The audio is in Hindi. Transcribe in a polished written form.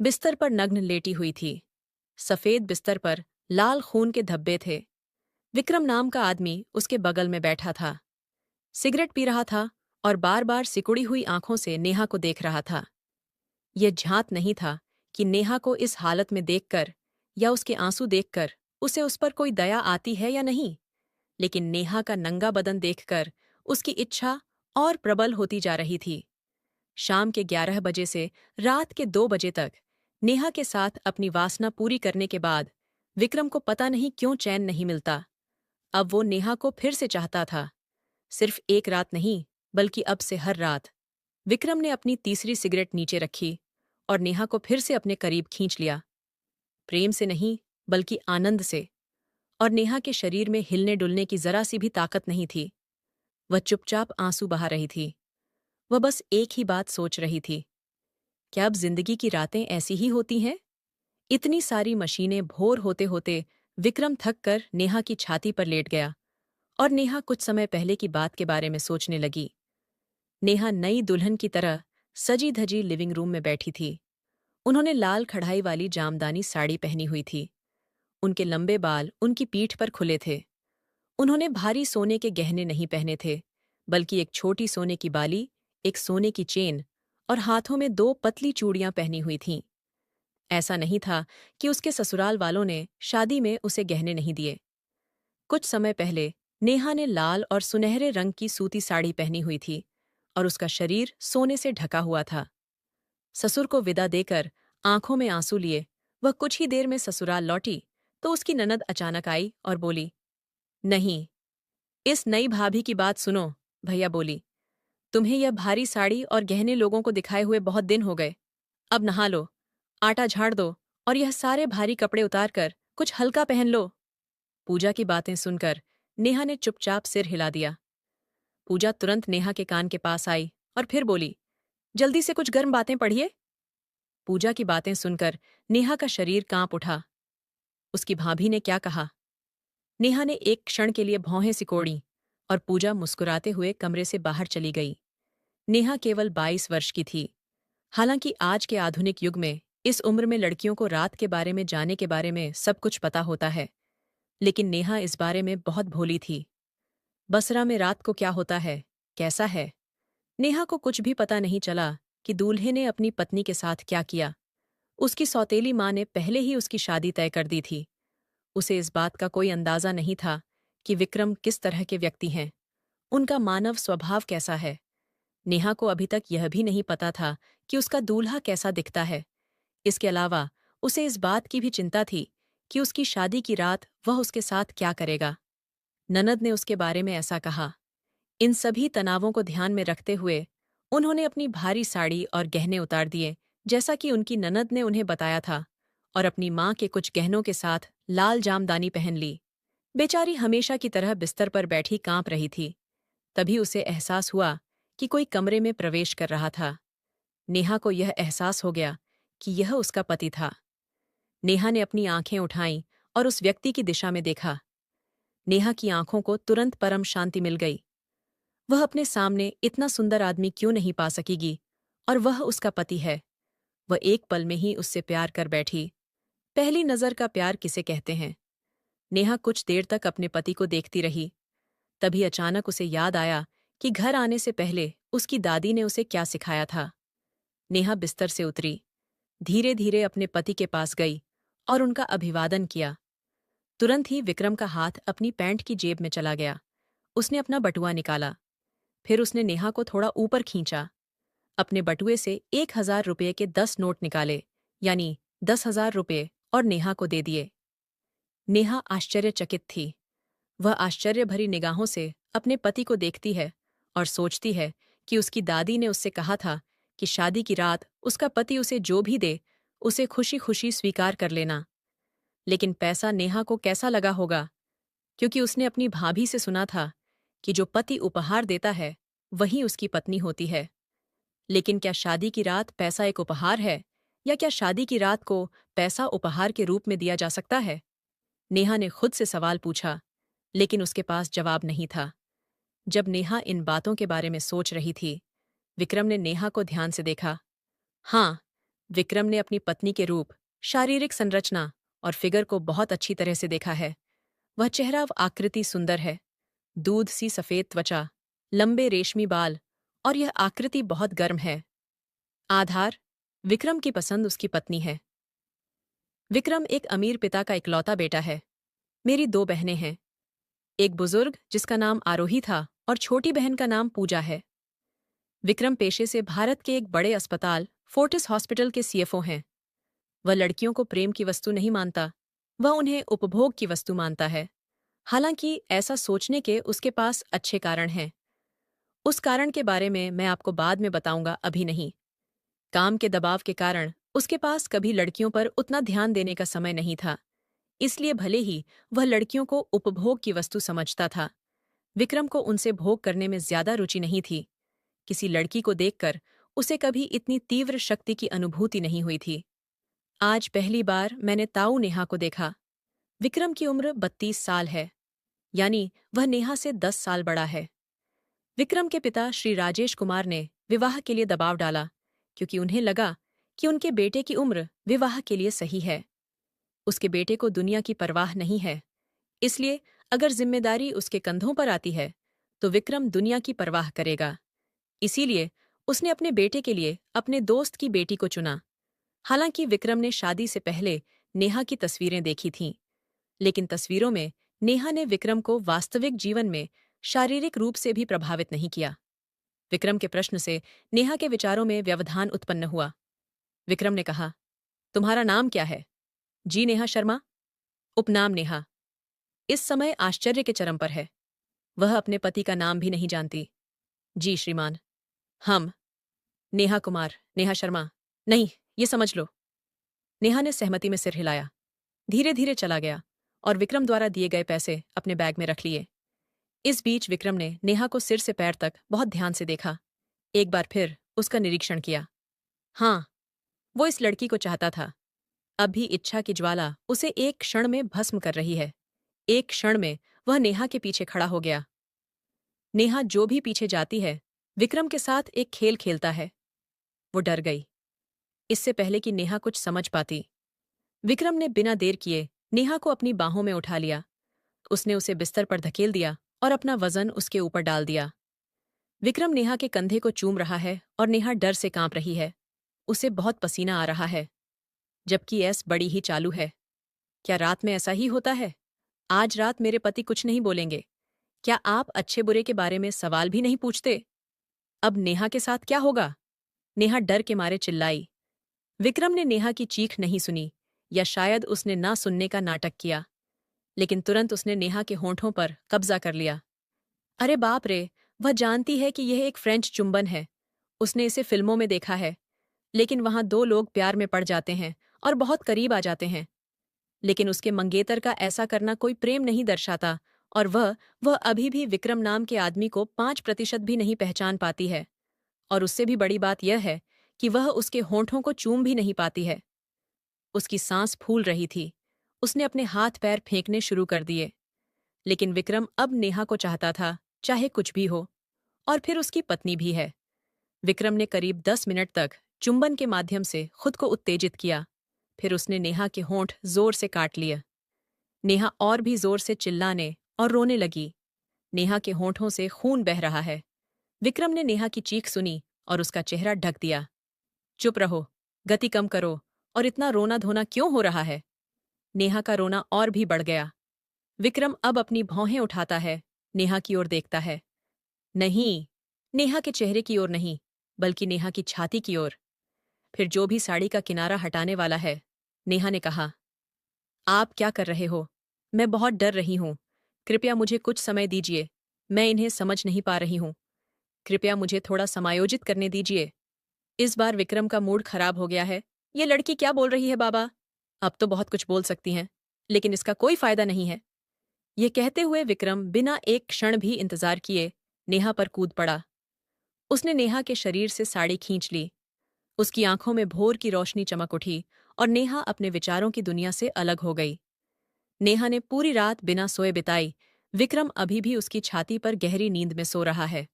बिस्तर पर नग्न लेटी हुई थी। सफेद बिस्तर पर लाल खून के धब्बे थे। विक्रम नाम का आदमी उसके बगल में बैठा था, सिगरेट पी रहा था और बार बार सिकुड़ी हुई आंखों से नेहा को देख रहा था। यह झांत नहीं था कि नेहा को इस हालत में देखकर या उसके आंसू देखकर उसे उस पर कोई दया आती है या नहीं, लेकिन नेहा का नंगा बदन देखकर उसकी इच्छा और प्रबल होती जा रही थी। शाम के 11 बजे से रात के 2 बजे तक नेहा के साथ अपनी वासना पूरी करने के बाद विक्रम को पता नहीं क्यों चैन नहीं मिलता। अब वो नेहा को फिर से चाहता था। सिर्फ एक रात नहीं, बल्कि अब से हर रात। विक्रम ने अपनी तीसरी सिगरेट नीचे रखी और नेहा को फिर से अपने करीब खींच लिया। प्रेम से नहीं, बल्कि आनंद से। और नेहा के शरीर में हिलने डुलने की जरा सी भी ताकत नहीं थी। वह चुपचाप आंसू बहा रही थी। वह बस एक ही बात सोच रही थी, क्या अब जिंदगी की रातें ऐसी ही होती हैं? इतनी सारी मशीनें भोर होते होते विक्रम थक कर नेहा की छाती पर लेट गया और नेहा कुछ समय पहले की बात के बारे में सोचने लगी। नेहा नई दुल्हन की तरह सजी धजी लिविंग रूम में बैठी थी। उन्होंने लाल कढ़ाई वाली जामदानी साड़ी पहनी हुई थी। उनके लंबे बाल उनकी पीठ पर खुले थे। उन्होंने भारी सोने के गहने नहीं पहने थे, बल्कि एक छोटी सोने की बाली, एक सोने की चेन और हाथों में 2 पतली चूड़ियां पहनी हुई थीं। ऐसा नहीं था कि उसके ससुराल वालों ने शादी में उसे गहने नहीं दिए। कुछ समय पहले नेहा ने लाल और सुनहरे रंग की सूती साड़ी पहनी हुई थी और उसका शरीर सोने से ढका हुआ था। ससुर को विदा देकर आंखों में आंसू लिए वह कुछ ही देर में ससुराल लौटी तो उसकी ननद अचानक आई और बोली, नहीं, इस नई भाभी की बात सुनो। भैया बोली, तुम्हें यह भारी साड़ी और गहने लोगों को दिखाए हुए बहुत दिन हो गए। अब नहा लो, आटा झाड़ दो और यह सारे भारी कपड़े उतार कर कुछ हल्का पहन लो। पूजा की बातें सुनकर नेहा ने चुपचाप सिर हिला दिया। पूजा तुरंत नेहा के कान के पास आई और फिर बोली, जल्दी से कुछ गर्म बातें पढ़िए। पूजा की बातें सुनकर नेहा का शरीर कांप उठा। उसकी भाभी ने क्या कहा? नेहा ने एक क्षण के लिए भौहें सिकोड़ी और पूजा मुस्कुराते हुए कमरे से बाहर चली गई। नेहा केवल 22 वर्ष की थी। हालांकि आज के आधुनिक युग में इस उम्र में लड़कियों को रात के बारे में जाने के बारे में सब कुछ पता होता है, लेकिन नेहा इस बारे में बहुत भोली थी। बसरा में रात को क्या होता है, कैसा है, नेहा को कुछ भी पता नहीं चला कि दूल्हे ने अपनी पत्नी के साथ क्या किया। उसकी सौतेली माँ ने पहले ही उसकी शादी तय कर दी थी। उसे इस बात का कोई अंदाजा नहीं था कि विक्रम किस तरह के व्यक्ति हैं, उनका मानव स्वभाव कैसा है। नेहा को अभी तक यह भी नहीं पता था कि उसका दूल्हा कैसा दिखता है। इसके अलावा उसे इस बात की भी चिंता थी कि उसकी शादी की रात वह उसके साथ क्या करेगा। ननद ने उसके बारे में ऐसा कहा। इन सभी तनावों को ध्यान में रखते हुए उन्होंने अपनी भारी साड़ी और गहने उतार दिए, जैसा कि उनकी ननद ने उन्हें बताया था, और अपनी माँ के कुछ गहनों के साथ लाल जामदानी पहन ली। बेचारी हमेशा की तरह बिस्तर पर बैठी कांप रही थी। तभी उसे एहसास हुआ कि कोई कमरे में प्रवेश कर रहा था। नेहा को यह एहसास हो गया कि यह उसका पति था। नेहा ने अपनी आंखें उठाईं और उस व्यक्ति की दिशा में देखा। नेहा की आंखों को तुरंत परम शांति मिल गई। वह अपने सामने इतना सुंदर आदमी क्यों नहीं पा सकेगी, और वह उसका पति है। वह एक पल में ही उससे प्यार कर बैठी। पहली नजर का प्यार किसे कहते हैं? नेहा कुछ देर तक अपने पति को देखती रही। तभी अचानक उसे याद आया कि घर आने से पहले उसकी दादी ने उसे क्या सिखाया था। नेहा बिस्तर से उतरी, धीरे धीरे अपने पति के पास गई और उनका अभिवादन किया। तुरंत ही विक्रम का हाथ अपनी पैंट की जेब में चला गया। उसने अपना बटुआ निकाला। फिर उसने नेहा को थोड़ा ऊपर खींचा। अपने बटुए से 1000 रुपये के 10 नोट निकाले, यानी 10,000 रुपये, और नेहा को दे दिए। नेहा आश्चर्यचकित थी। वह आश्चर्य भरी निगाहों से अपने पति को देखती है और सोचती है कि उसकी दादी ने उससे कहा था कि शादी की रात उसका पति उसे जो भी दे, उसे खुशी खुशी स्वीकार कर लेना। लेकिन पैसा नेहा को कैसा लगा होगा, क्योंकि उसने अपनी भाभी से सुना था कि जो पति उपहार देता है वही उसकी पत्नी होती है। लेकिन क्या शादी की रात पैसा एक उपहार है, या क्या शादी की रात को पैसा उपहार के रूप में दिया जा सकता है? नेहा ने खुद से सवाल पूछा, लेकिन उसके पास जवाब नहीं था। जब नेहा इन बातों के बारे में सोच रही थी, विक्रम ने नेहा को ध्यान से देखा। हाँ, विक्रम ने अपनी पत्नी के रूप, शारीरिक संरचना और फिगर को बहुत अच्छी तरह से देखा है। वह चेहरा व आकृति सुंदर है, दूध सी सफेद त्वचा, लंबे रेशमी बाल, और यह आकृति बहुत गर्म है। आधार: विक्रम की पसंद उसकी पत्नी है। विक्रम एक अमीर पिता का इकलौता बेटा है। मेरी 2 बहनें हैं, एक बुजुर्ग जिसका नाम आरोही था और छोटी बहन का नाम पूजा है। विक्रम पेशे से भारत के एक बड़े अस्पताल फोर्टिस हॉस्पिटल के सीएफओ हैं। वह लड़कियों को प्रेम की वस्तु नहीं मानता, वह उन्हें उपभोग की वस्तु मानता है। हालांकि ऐसा सोचने के उसके पास अच्छे कारण हैं। उस कारण के बारे में मैं आपको बाद में बताऊंगा, अभी नहीं। काम के दबाव के कारण उसके पास कभी लड़कियों पर उतना ध्यान देने का समय नहीं था, इसलिए भले ही वह लड़कियों को उपभोग की वस्तु समझता था, विक्रम को उनसे भोग करने में ज्यादा रुचि नहीं थी। किसी लड़की को देखकर उसे कभी इतनी तीव्र शक्ति की अनुभूति नहीं हुई थी। आज पहली बार मैंने ताऊ नेहा को देखा। विक्रम की उम्र 32 साल है, यानी वह नेहा से 10 साल बड़ा है। विक्रम के पिता श्री राजेश कुमार ने विवाह के लिए दबाव डाला, क्योंकि उन्हें लगा कि उनके बेटे की उम्र विवाह के लिए सही है। उसके बेटे को दुनिया की परवाह नहीं है, इसलिए अगर जिम्मेदारी उसके कंधों पर आती है तो विक्रम दुनिया की परवाह करेगा। इसीलिए उसने अपने बेटे के लिए अपने दोस्त की बेटी को चुना। हालांकि विक्रम ने शादी से पहले नेहा की तस्वीरें देखी थीं, लेकिन तस्वीरों में नेहा ने विक्रम को वास्तविक जीवन में शारीरिक रूप से भी प्रभावित नहीं किया। विक्रम के प्रश्न से नेहा के विचारों में व्यवधान उत्पन्न हुआ। विक्रम ने कहा, तुम्हारा नाम क्या है? जी नेहा शर्मा। उपनाम नेहा। इस समय आश्चर्य के चरम पर है। वह अपने पति का नाम भी नहीं जानती। जी श्रीमान। हम नेहा कुमार, नेहा शर्मा। नहीं, ये समझ लो। नेहा ने सहमति में सिर हिलाया, धीरे धीरे चला गया और विक्रम द्वारा दिए गए पैसे अपने बैग में रख लिए। इस बीच विक्रम ने नेहा को सिर से पैर तक बहुत ध्यान से देखा। एक बार फिर उसका निरीक्षण किया। हाँ, वो इस लड़की को चाहता था। अब भी इच्छा की ज्वाला उसे एक क्षण में भस्म कर रही है। एक क्षण में वह नेहा के पीछे खड़ा हो गया। नेहा जो भी पीछे जाती है, विक्रम के साथ एक खेल खेलता है। वो डर गई, इससे पहले कि नेहा कुछ समझ पाती। विक्रम ने बिना देर किए नेहा को अपनी बाहों में उठा लिया। उसने उसे बिस्तर पर धकेल दिया और अपना वजन उसके ऊपर डाल दिया। विक्रम नेहा के कंधे को चूम रहा है और नेहा डर से कांप रही है। उसे बहुत पसीना आ रहा है, जबकि ऐस बड़ी ही चालू है। क्या रात में ऐसा ही होता है? आज रात मेरे पति कुछ नहीं बोलेंगे। क्या आप अच्छे बुरे के बारे में सवाल भी नहीं पूछते? अब नेहा के साथ क्या होगा? नेहा डर के मारे चिल्लाई। विक्रम ने नेहा की चीख नहीं सुनी, या शायद उसने ना सुनने का नाटक किया, लेकिन तुरंत उसने नेहा के होंठों पर कब्जा कर लिया। अरे बाप रे, वह जानती है कि यह एक फ्रेंच चुंबन है। उसने इसे फिल्मों में देखा है, लेकिन वहां 2 लोग प्यार में पड़ जाते हैं और बहुत करीब आ जाते हैं। लेकिन उसके मंगेतर का ऐसा करना कोई प्रेम नहीं दर्शाता, और वह अभी भी विक्रम नाम के आदमी को 5% भी नहीं पहचान पाती है। और उससे भी बड़ी बात यह है कि वह उसके होंठों को चूम भी नहीं पाती है। उसकी सांस फूल रही थी। उसने अपने हाथ पैर फेंकने शुरू कर दिए। लेकिन विक्रम अब नेहा को चाहता था, चाहे कुछ भी हो, और फिर उसकी पत्नी भी है। विक्रम ने करीब 10 मिनट तक चुंबन के माध्यम से खुद को उत्तेजित किया। फिर उसने नेहा के होंठ जोर से काट लिए। नेहा और भी जोर से चिल्लाने और रोने लगी। नेहा के होंठों से खून बह रहा है। विक्रम ने नेहा की चीख सुनी और उसका चेहरा ढक दिया। चुप रहो, गति कम करो, और इतना रोना धोना क्यों हो रहा है? नेहा का रोना और भी बढ़ गया। विक्रम अब अपनी भौहें उठाता है, नेहा की ओर देखता है। नहीं, नेहा के चेहरे की ओर नहीं, बल्कि नेहा की छाती की ओर। फिर जो भी साड़ी का किनारा हटाने वाला है, नेहा ने कहा, आप क्या कर रहे हो? मैं बहुत डर रही हूं। कृपया मुझे कुछ समय दीजिए। मैं इन्हें समझ नहीं पा रही हूं। कृपया मुझे थोड़ा समायोजित करने दीजिए। इस बार विक्रम का मूड खराब हो गया है। ये लड़की क्या बोल रही है बाबा? अब तो बहुत कुछ बोल सकती हैं, लेकिन इसका कोई फायदा नहीं है। ये कहते हुए विक्रम बिना एक क्षण भी इंतजार किए नेहा पर कूद पड़ा। उसने नेहा के शरीर से साड़ी खींच ली। उसकी आंखों में भोर की रोशनी चमक उठी और नेहा अपने विचारों की दुनिया से अलग हो गई। नेहा ने पूरी रात बिना सोए बिताई। विक्रम अभी भी उसकी छाती पर गहरी नींद में सो रहा है।